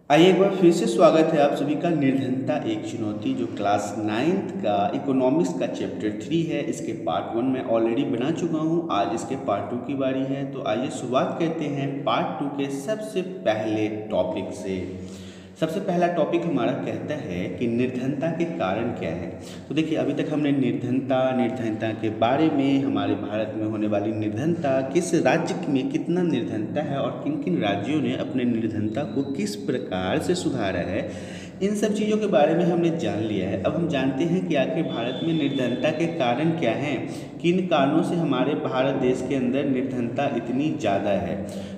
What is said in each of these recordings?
आइए एक बार फिर से स्वागत है आप सभी का। निर्धनता एक चुनौती, जो क्लास 9th का इकोनॉमिक्स का चैप्टर 3 है। इसके पार्ट 1 मैं ऑलरेडी बना चुका हूँ। आज इसके पार्ट 2 की बारी है। तो आइए शुरुआत करते हैं पार्ट 2 के सबसे पहले टॉपिक से। सबसे पहला टॉपिक हमारा कहता है कि निर्धनता के कारण क्या है। तो देखिए, अभी तक हमने निर्धनता के बारे में, हमारे भारत में होने वाली निर्धनता, किस राज्य में कितना निर्धनता है और किन किन राज्यों ने अपने निर्धनता को किस प्रकार से सुधारा है, इन सब चीज़ों के बारे में हमने जान लिया है। अब हम जानते हैं कि आखिर भारत में निर्धनता के कारण क्या हैं, किन कारणों से हमारे भारत देश के अंदर निर्धनता इतनी ज़्यादा है।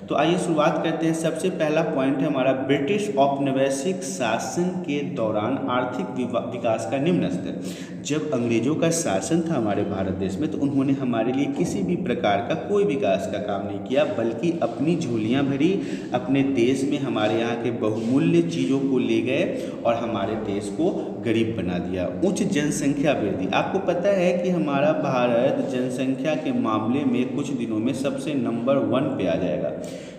तो आइए शुरुआत करते हैं। सबसे पहला पॉइंट है हमारा, ब्रिटिश औपनिवेशिक शासन के दौरान आर्थिक विकास का निम्न स्तर। जब अंग्रेजों का शासन था हमारे भारत देश में, तो उन्होंने हमारे लिए किसी भी प्रकार का कोई विकास का काम नहीं किया, बल्कि अपनी झोलियां भरी, अपने देश में हमारे यहाँ के बहुमूल्य चीज़ों को ले गए और हमारे देश को गरीब बना दिया। उच्च जनसंख्या वृद्धि, आपको पता है कि हमारा भारत जनसंख्या के मामले में कुछ दिनों में सबसे नंबर 1 पे आ जाएगा।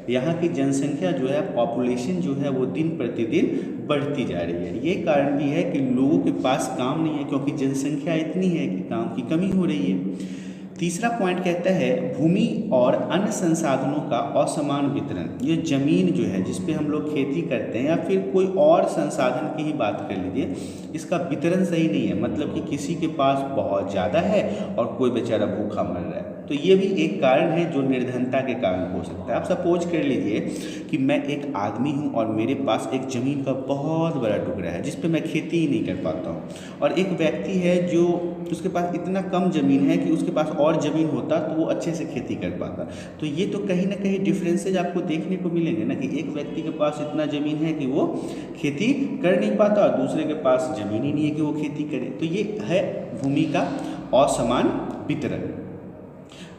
यहाँ की जनसंख्या जो है, पॉपुलेशन जो है, वो दिन प्रतिदिन बढ़ती जा रही है। ये कारण भी है कि लोगों के पास काम नहीं है, क्योंकि जनसंख्या इतनी है कि काम की कमी हो रही है। तीसरा पॉइंट कहता है भूमि और अन्य संसाधनों का असमान वितरण। ये ज़मीन जो है, जिस पे हम लोग खेती करते हैं, या फिर कोई और संसाधन की ही बात कर लीजिए, इसका वितरण सही नहीं है। मतलब कि किसी के पास बहुत ज़्यादा है और कोई बेचारा भूखा मर रहा है। तो ये भी एक कारण है जो निर्धनता के कारण हो सकता है। आप सपोज कर लीजिए कि मैं एक आदमी हूँ और मेरे पास एक ज़मीन का बहुत बड़ा टुकड़ा है जिस पे मैं खेती ही नहीं कर पाता हूँ, और एक व्यक्ति है जो उसके पास इतना कम ज़मीन है कि उसके पास और ज़मीन होता तो वो अच्छे से खेती कर पाता। तो ये तो कहीं ना कहीं डिफरेंसेज आपको देखने को मिलेंगे ना, कि एक व्यक्ति के पास इतना ज़मीन है कि वो खेती कर नहीं पाता और दूसरे के पास ज़मीन ही नहीं है कि वो खेती करे। तो ये है भूमि का असमान वितरण।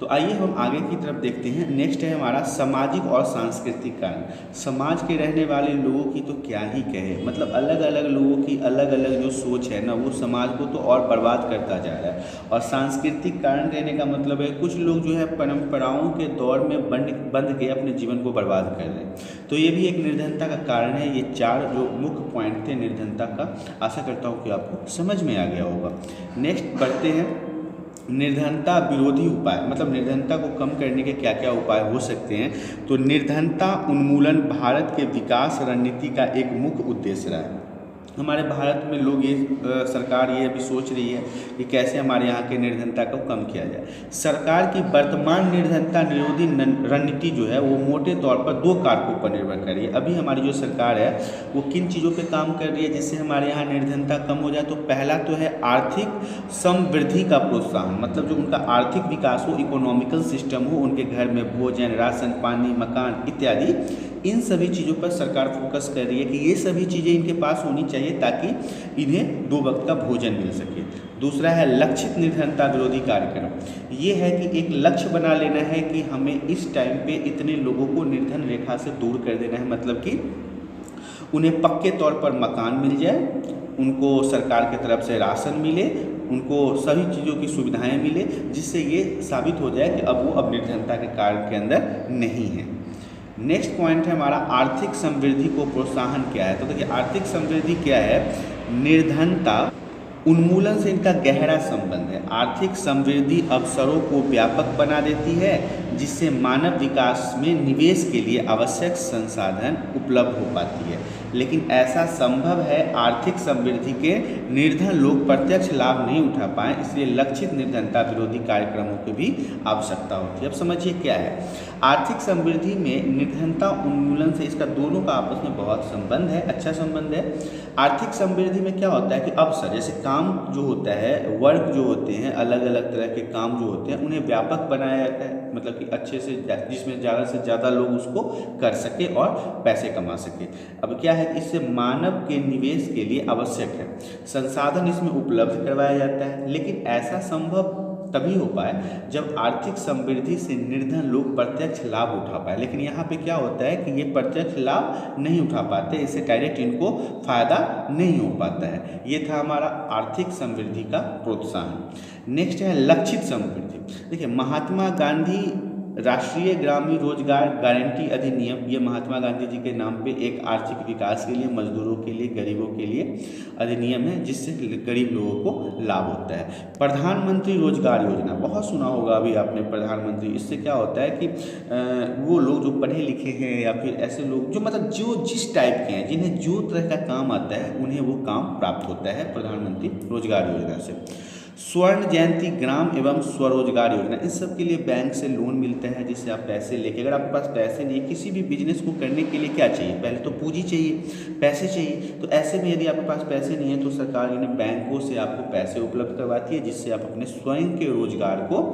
तो आइए हम आगे की तरफ देखते हैं। नेक्स्ट है हमारा सामाजिक और सांस्कृतिक कारण। समाज के रहने वाले लोगों की तो क्या ही कहे, मतलब अलग अलग लोगों की अलग अलग जो सोच है ना, वो समाज को तो और बर्बाद करता जा रहा है। और सांस्कृतिक कारण कहने का मतलब है कुछ लोग जो है परंपराओं के दौर में बंध के अपने जीवन को बर्बाद कर रहे हैं। तो ये भी एक निर्धनता का कारण है। ये 4 जो मुख्य पॉइंट थे निर्धनता का, आशा करता हूँ कि आपको समझ में आ गया होगा। नेक्स्ट बढ़ते हैं, निर्धनता विरोधी उपाय, मतलब निर्धनता को कम करने के क्या क्या उपाय हो सकते हैं। तो निर्धनता उन्मूलन भारत के विकास रणनीति का एक मुख्य उद्देश्य रहा है। हमारे भारत में लोग सरकार ये अभी सोच रही है कि कैसे हमारे यहाँ के निर्धनता को कम किया जाए। सरकार की वर्तमान निर्धनता निरोधी रणनीति जो है, वो मोटे तौर पर 2 कारकों पर निर्भर कर रही है। अभी हमारी जो सरकार है वो किन चीज़ों पे काम कर रही है जिससे हमारे यहाँ निर्धनता कम हो जाए। तो पहला तो है आर्थिक समृद्धि का प्रोत्साहन, मतलब जो उनका आर्थिक विकास हो, इकोनॉमिकल सिस्टम हो, उनके घर में भोजन, राशन पानी, मकान इत्यादि, इन सभी चीज़ों पर सरकार फोकस कर रही है कि ये सभी चीज़ें इनके पास होनी चाहिए ताकि इन्हें 2 वक्त का भोजन मिल सके। दूसरा है लक्षित निर्धनता विरोधी कार्यक्रम। ये है कि एक लक्ष्य बना लेना है कि हमें इस टाइम पे इतने लोगों को निर्धन रेखा से दूर कर देना है, मतलब कि उन्हें पक्के तौर पर मकान मिल जाए, उनको सरकार की तरफ से राशन मिले, उनको सभी चीज़ों की सुविधाएं मिले, जिससे ये साबित हो जाए कि अब वो निर्धनता के कारण के अंदर नहीं है। नेक्स्ट पॉइंट है हमारा आर्थिक समृद्धि को प्रोत्साहन क्या है। तो देखिए, आर्थिक समृद्धि क्या है, निर्धनता उन्मूलन से इनका गहरा संबंध है। आर्थिक समृद्धि अवसरों को व्यापक बना देती है, जिससे मानव विकास में निवेश के लिए आवश्यक संसाधन उपलब्ध हो पाती है। लेकिन ऐसा संभव है आर्थिक समृद्धि के निर्धन लोग प्रत्यक्ष लाभ नहीं उठा पाएँ, इसलिए लक्षित निर्धनता विरोधी कार्यक्रमों की भी आवश्यकता होती है। अब समझिए क्या है आर्थिक समृद्धि में निर्धनता उन्मूलन से, इसका दोनों का आपस में बहुत संबंध है, अच्छा संबंध है। आर्थिक समृद्धि में क्या होता है कि अवसर, जैसे काम जो होता है, वर्क जो होते हैं, अलग अलग तरह के काम जो होते हैं, उन्हें व्यापक बनाया जाता है, मतलब कि अच्छे से, जिसमें ज़्यादा से ज़्यादा लोग उसको कर सके और पैसे कमा सके। अब क्या है, इससे मानव के निवेश के लिए आवश्यक है संसाधन इसमें उपलब्ध करवाया जाता है। लेकिन ऐसा संभव तभी हो पाए जब आर्थिक समृद्धि से निर्धन लोग प्रत्यक्ष लाभ उठा पाए। लेकिन यहाँ पे क्या होता है कि ये प्रत्यक्ष लाभ नहीं उठा पाते, इससे डायरेक्ट इनको फायदा नहीं हो पाता है। ये था हमारा आर्थिक समृद्धि का प्रोत्साहन। नेक्स्ट है लक्षित समृद्धि। देखिए, महात्मा गांधी राष्ट्रीय ग्रामीण रोजगार गारंटी अधिनियम, ये महात्मा गांधी जी के नाम पे एक आर्थिक विकास के लिए, मजदूरों के लिए, गरीबों के लिए अधिनियम है, जिससे गरीब लोगों को लाभ होता है। प्रधानमंत्री रोजगार योजना, बहुत सुना होगा अभी आपने प्रधानमंत्री। इससे क्या होता है कि वो लोग जो पढ़े लिखे हैं या फिर ऐसे लोग जो मतलब जो जिस टाइप के हैं, जिन्हें जो तरह का काम आता है, उन्हें वो काम प्राप्त होता है प्रधानमंत्री रोजगार योजना से। स्वर्ण जयंती ग्राम एवं स्वरोजगार योजना, इस सब के लिए बैंक से लोन मिलता है, जिससे आप पैसे लेके, अगर आपके पास पैसे नहीं है, किसी भी बिजनेस को करने के लिए क्या चाहिए, पहले तो पूंजी चाहिए, पैसे चाहिए। तो ऐसे में यदि आपके पास पैसे नहीं है तो सरकार इन्हें बैंकों से आपको पैसे उपलब्ध करवाती है, जिससे आप अपने स्वयं के रोजगार को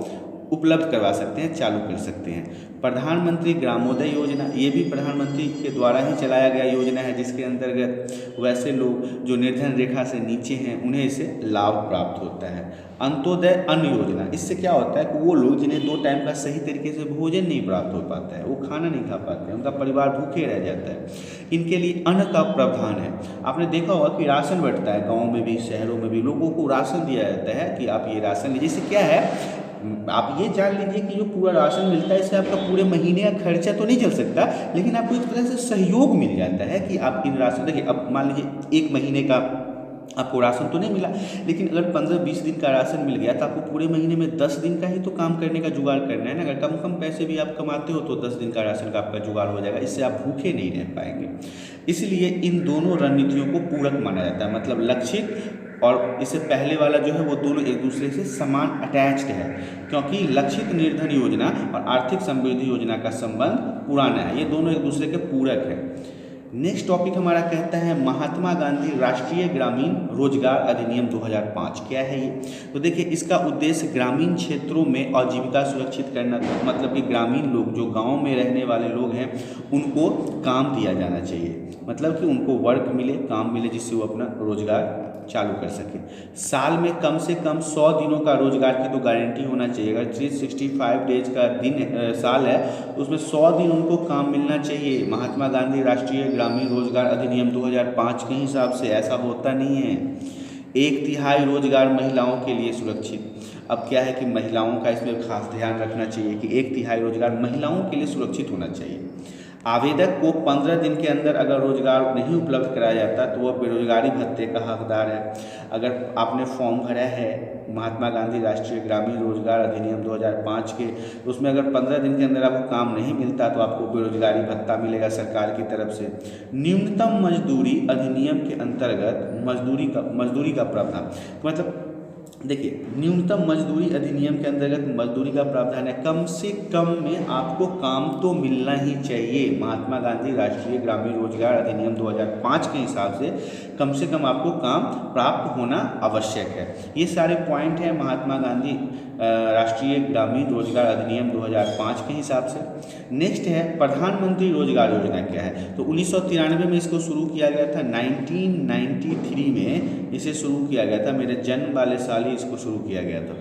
उपलब्ध करवा सकते हैं, चालू कर सकते हैं। प्रधानमंत्री ग्रामोदय योजना, ये भी प्रधानमंत्री के द्वारा ही चलाया गया योजना है, जिसके अंतर्गत वैसे लोग जो निर्धन रेखा से नीचे हैं उन्हें इससे लाभ प्राप्त होता है। अंत्योदय अन्न योजना, इससे क्या होता है कि वो लोग जिन्हें 2 टाइम का सही तरीके से भोजन नहीं प्राप्त हो पाता है, वो खाना नहीं खा पाते हैं, उनका परिवार भूखे रह जाता है, इनके लिए अन्न का प्रावधान है। आपने देखा होगा कि राशन बंटता है, गाँव में भी शहरों में भी लोगों को राशन दिया जाता है कि आप ये राशन लीजिए। इससे क्या है, आप ये जान लीजिए कि जो पूरा राशन मिलता है इससे आपका पूरे महीने का खर्चा तो नहीं चल सकता, लेकिन आपको एक तरह से सहयोग मिल जाता है कि आप इन राशन, देखिए अब मान लीजिए 1 महीने का आपको राशन तो नहीं मिला, लेकिन अगर 15-20 दिन का राशन मिल गया तो आपको पूरे महीने में 10 दिन का ही तो काम करने का जुगाड़ करना है ना। अगर कम पैसे भी आप कमाते हो तो 10 दिन का राशन का आपका जुगाड़ हो जाएगा, इससे आप भूखे नहीं रह पाएंगे। इसलिए इन दोनों रणनीतियों को पूरक माना जाता है, मतलब लक्षित और इससे पहले वाला जो है वो दोनों एक दूसरे से समान अटैच्ड है, क्योंकि लक्षित निर्धन योजना और आर्थिक समृद्धि योजना का संबंध पुराना है, ये दोनों एक दूसरे के पूरक है। नेक्स्ट टॉपिक हमारा कहता है महात्मा गांधी राष्ट्रीय ग्रामीण रोजगार अधिनियम 2005। क्या है ये? तो देखिए, इसका उद्देश्य ग्रामीण क्षेत्रों में आजीविका सुरक्षित करना था, मतलब कि ग्रामीण लोग जो गांव में रहने वाले लोग हैं उनको काम दिया जाना चाहिए, मतलब कि उनको वर्क मिले, काम मिले, जिससे वो अपना रोजगार चालू कर सके। साल में कम से कम 100 दिनों का रोजगार की तो गारंटी होना चाहिए। अगर 365 डेज का दिन साल है तो उसमें 100 दिन उनको काम मिलना चाहिए। महात्मा गांधी राष्ट्रीय ग्रामीण रोजगार अधिनियम 2005 के हिसाब से ऐसा होता नहीं है। 1/3 रोजगार महिलाओं के लिए सुरक्षित। अब क्या है कि महिलाओं का इसमें खास ध्यान रखना चाहिए कि 1/3 रोजगार महिलाओं के लिए सुरक्षित होना चाहिए। आवेदक को 15 दिन के अंदर अगर रोजगार नहीं उपलब्ध कराया जाता तो वह बेरोजगारी भत्ते का हकदार है। अगर आपने फॉर्म भरा है महात्मा गांधी राष्ट्रीय ग्रामीण रोजगार अधिनियम 2005 के, तो उसमें अगर 15 दिन के अंदर आपको काम नहीं मिलता तो आपको बेरोजगारी भत्ता मिलेगा सरकार की तरफ से। न्यूनतम मजदूरी अधिनियम के अंतर्गत मजदूरी का प्रावधान, मतलब देखिए, न्यूनतम मजदूरी अधिनियम के अंतर्गत मजदूरी का प्रावधान है, कम से कम में आपको काम तो मिलना ही चाहिए। महात्मा गांधी राष्ट्रीय ग्रामीण रोजगार अधिनियम 2005 के हिसाब से कम आपको काम प्राप्त होना आवश्यक है। ये सारे पॉइंट हैं महात्मा गांधी राष्ट्रीय ग्रामीण रोजगार अधिनियम 2005 के हिसाब से। नेक्स्ट है प्रधानमंत्री रोजगार योजना। क्या है? तो 1993 में इसको शुरू किया गया था, 1993 में इसे शुरू किया गया था, मेरे जन्म वाले साल ही इसको शुरू किया गया था।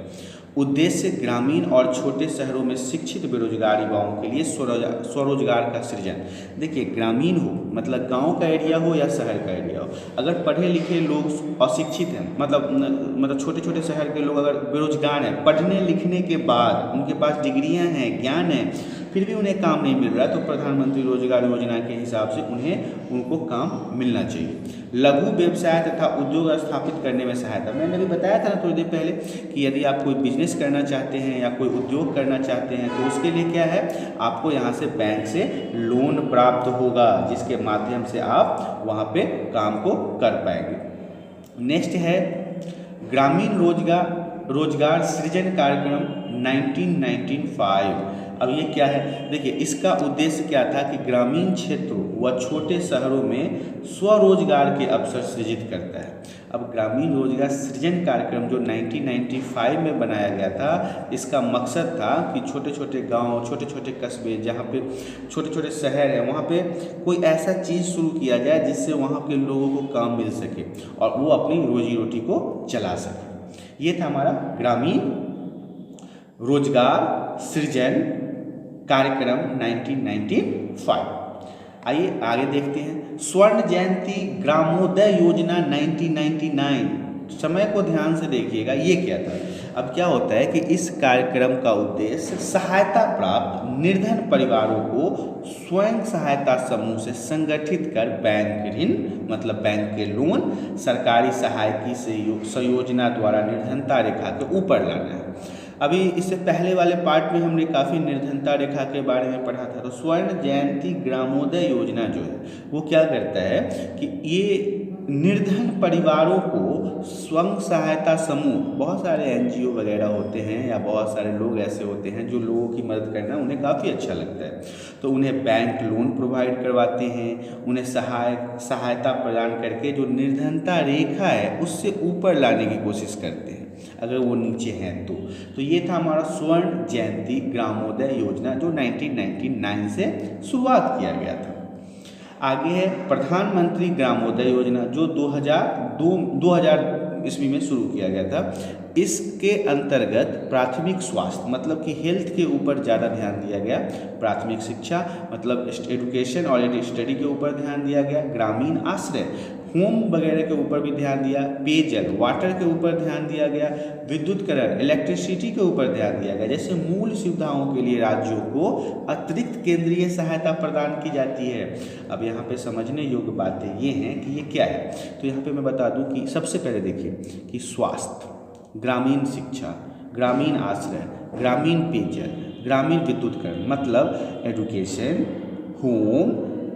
उद्देश्य ग्रामीण और छोटे शहरों में शिक्षित बेरोजगार युवाओं के लिए स्वरोजगार का सृजन। देखिए, ग्रामीण हो मतलब गांव का एरिया हो या शहर का एरिया हो, अगर पढ़े लिखे लोग अशिक्षित हैं, मतलब छोटे छोटे शहर के लोग अगर बेरोजगार हैं, पढ़ने लिखने के बाद उनके पास डिग्रियां हैं, ज्ञान है, फिर भी उन्हें काम नहीं मिल रहा, तो प्रधानमंत्री रोजगार योजना के हिसाब से उनको काम मिलना चाहिए। लघु व्यवसाय तथा उद्योग स्थापित करने में सहायता। मैंने भी बताया था ना थोड़ी देर पहले कि यदि आप कोई बिजनेस करना चाहते हैं या कोई उद्योग करना चाहते हैं तो उसके लिए क्या है, आपको यहाँ से बैंक से लोन प्राप्त होगा, जिसके माध्यम से आप वहाँ पे काम को कर पाएंगे। नेक्स्ट है ग्रामीण रोजगार सृजन कार्यक्रम 1995। अब ये क्या है? देखिए, इसका उद्देश्य क्या था कि ग्रामीण क्षेत्रों व छोटे शहरों में स्वरोजगार के अवसर सृजित करता है। अब ग्रामीण रोजगार सृजन कार्यक्रम जो 1995 में बनाया गया था, इसका मकसद था कि छोटे छोटे गांव, छोटे छोटे कस्बे, जहाँ पे छोटे छोटे शहर हैं, वहाँ पे कोई ऐसा चीज़ शुरू किया जाए जिससे वहाँ के लोगों को काम मिल सके और वो अपनी रोजी रोटी को चला सके। ये था हमारा ग्रामीण रोजगार सृजन कार्यक्रम 1995। आइए आगे देखते हैं। स्वर्ण जयंती ग्रामोदय योजना 1999। समय को ध्यान से देखिएगा, ये क्या था? अब क्या होता है कि इस कार्यक्रम का उद्देश्य सहायता प्राप्त निर्धन परिवारों को स्वयं सहायता समूह से संगठित कर बैंक ऋण मतलब बैंक के लोन, सरकारी सहायकी से संयोजना द्वारा निर्धनता रेखा के ऊपर लाना है। अभी इससे पहले वाले पार्ट में हमने काफ़ी निर्धनता रेखा के बारे में पढ़ा था। तो स्वर्ण जयंती ग्रामोदय योजना जो है वो क्या करता है कि ये निर्धन परिवारों को स्वयं सहायता समूह, बहुत सारे एनजीओ वगैरह होते हैं या बहुत सारे लोग ऐसे होते हैं जो लोगों की मदद करना उन्हें काफ़ी अच्छा लगता है, तो उन्हें बैंक लोन प्रोवाइड करवाते हैं, उन्हें सहायता प्रदान करके जो निर्धनता रेखा है उससे ऊपर लाने की कोशिश करते हैं अगर वो नीचे हैं तो ये था हमारा स्वर्ण जयंती ग्रामोदय योजना जो 1999 से शुरुआत किया गया था। आगे है प्रधानमंत्री ग्रामोदय योजना जो 2000 ईस्वी में शुरू किया गया था। इसके अंतर्गत प्राथमिक स्वास्थ्य मतलब कि हेल्थ के ऊपर ज़्यादा ध्यान दिया गया, प्राथमिक शिक्षा मतलब एजुकेशन और स्टडी के ऊपर ध्यान दिया गया, ग्रामीण आश्रय होम वगैरह के ऊपर भी ध्यान दिया, पेयजल वाटर के ऊपर ध्यान दिया गया, विद्युतकरण इलेक्ट्रिसिटी के ऊपर ध्यान दिया गया। जैसे मूल सुविधाओं के लिए राज्यों को अतिरिक्त केंद्रीय सहायता प्रदान की जाती है। अब यहाँ पे समझने योग्य बातें ये हैं कि ये क्या है। तो यहाँ पे मैं बता दूँ कि सबसे पहले देखिए कि स्वास्थ्य, ग्रामीण शिक्षा, ग्रामीण आश्रय, ग्रामीण पेयजल, ग्रामीण विद्युतकरण मतलब एजुकेशन, होम,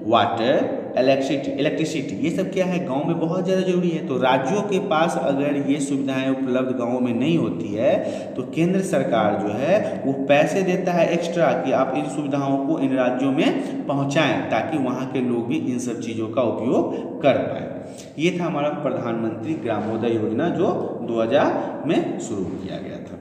वाटर, इलेक्ट्रिसिटी ये सब क्या है गांव में बहुत ज़्यादा जरूरी है। तो राज्यों के पास अगर ये सुविधाएं उपलब्ध गांव में नहीं होती है तो केंद्र सरकार जो है वो पैसे देता है एक्स्ट्रा कि आप इन सुविधाओं को इन राज्यों में पहुंचाएं ताकि वहां के लोग भी इन सब चीज़ों का उपयोग कर पाए। ये था हमारा प्रधानमंत्री ग्रामोदय योजना जो 2000 में शुरू किया गया था।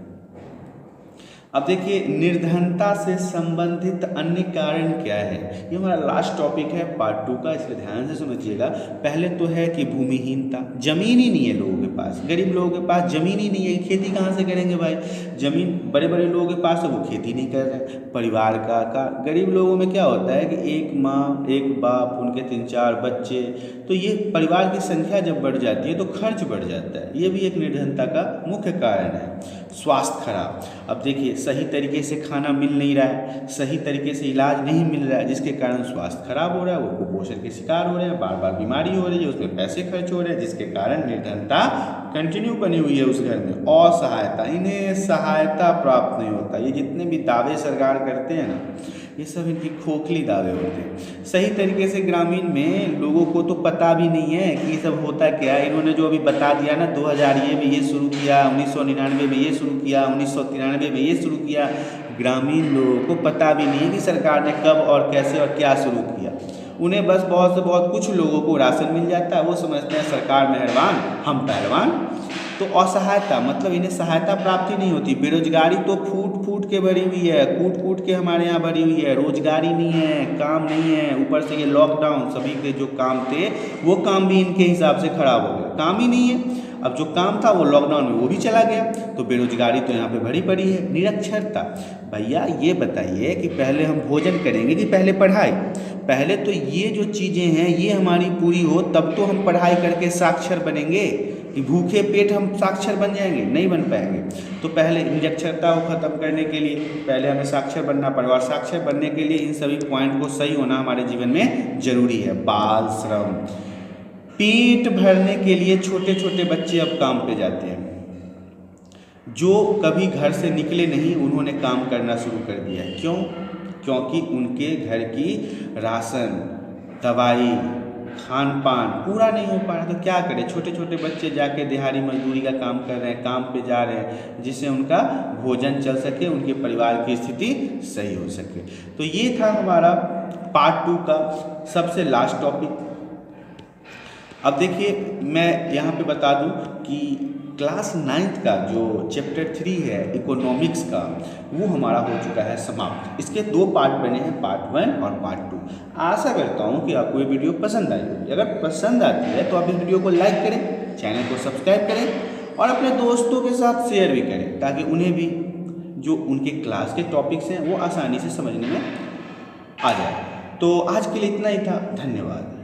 अब देखिए निर्धनता से संबंधित अन्य कारण क्या है, ये हमारा लास्ट टॉपिक है पार्ट 2 का, इसलिए ध्यान से समझिएगा। पहले तो है कि भूमिहीनता, जमीन ही नहीं है लोगों के पास, गरीब लोगों के पास जमीन ही नहीं है, खेती कहाँ से करेंगे भाई, जमीन बड़े बड़े लोगों के पास है वो खेती नहीं कर रहे। परिवार का गरीब लोगों में क्या होता है कि एक माँ एक बाप उनके 3-4 बच्चे, तो ये परिवार की संख्या जब बढ़ जाती है तो खर्च बढ़ जाता है, ये भी एक निर्धनता का मुख्य कारण है। स्वास्थ्य खराब, अब देखिए सही तरीके से खाना मिल नहीं रहा है, सही तरीके से इलाज नहीं मिल रहा है जिसके कारण स्वास्थ्य खराब हो रहा है, वो कुपोषण के शिकार हो रहे हैं, बार बार बीमारी हो रही है, उसमें पैसे खर्च हो रहे हैं जिसके कारण निर्धनता कंटिन्यू बनी हुई है उस घर में। असहायता, इन्हें सहायता प्राप्त नहीं होता, ये जितने भी दावे सरकार करते हैं ना ये सब इनकी खोखली दावे होते हैं। सही तरीके से ग्रामीण में लोगों को तो पता भी नहीं है कि ये सब होता क्या है। इन्होंने जो अभी बता दिया ना 2000 में ये शुरू किया, 1999 में ये शुरू किया, 1993 में ये शुरू किया, ग्रामीण लोगों को पता भी नहीं है कि सरकार ने कब और कैसे और क्या शुरू किया। उन्हें बस बहुत से बहुत कुछ लोगों को राशन मिल जाता है, वो समझते हैं सरकार मेहरबान हम पहलवान। तो असहायता मतलब इन्हें सहायता प्राप्ति नहीं होती। बेरोजगारी तो फूट फूट के भरी हुई है, कूट कूट के हमारे यहाँ भरी हुई है, रोजगारी नहीं है, काम नहीं है, ऊपर से ये लॉकडाउन, सभी के जो काम थे वो काम भी इनके हिसाब से खराब हो गए, काम ही नहीं है। अब जो काम था वो लॉकडाउन में वो भी चला गया, तो बेरोजगारी तो यहाँ पे भरी पड़ी है। निरक्षरता, भैया ये बताइए कि पहले हम भोजन करेंगे कि पहले पढ़ाई, पहले तो ये जो चीज़ें हैं ये हमारी पूरी हो तब तो हम पढ़ाई करके साक्षर बनेंगे, कि भूखे पेट हम साक्षर बन जाएंगे, नहीं बन पाएंगे। तो पहले निरक्षरता को ख़त्म करने के लिए पहले हमें साक्षर बनना पड़ेगा, और साक्षर बनने के लिए इन सभी पॉइंट को सही होना हमारे जीवन में जरूरी है। बाल श्रम, पेट भरने के लिए छोटे छोटे बच्चे अब काम पे जाते हैं, जो कभी घर से निकले नहीं उन्होंने काम करना शुरू कर दिया है। क्यों? क्योंकि उनके घर की राशन, दवाई, खान पान पूरा नहीं हो पा रहा, तो क्या करें, छोटे छोटे बच्चे जाके दिहाड़ी मजदूरी का काम कर रहे हैं, काम पे जा रहे हैं, जिससे उनका भोजन चल सके, उनके परिवार की स्थिति सही हो सके। तो ये था हमारा पार्ट 2 का सबसे लास्ट टॉपिक। अब देखिए मैं यहाँ पे बता दूँ कि क्लास 9th का जो चैप्टर 3 है इकोनॉमिक्स का, वो हमारा हो चुका है समाप्त। इसके 2 पार्ट बने हैं, पार्ट 1 और पार्ट 2। आशा करता हूँ कि आपको ये वीडियो पसंद आई होगी। अगर पसंद आती है तो आप इस वीडियो को लाइक करें, चैनल को सब्सक्राइब करें और अपने दोस्तों के साथ शेयर भी करें, ताकि उन्हें भी जो उनके क्लास के टॉपिक्स हैं वो आसानी से समझने में आ जाए। तो आज के लिए इतना ही था, धन्यवाद।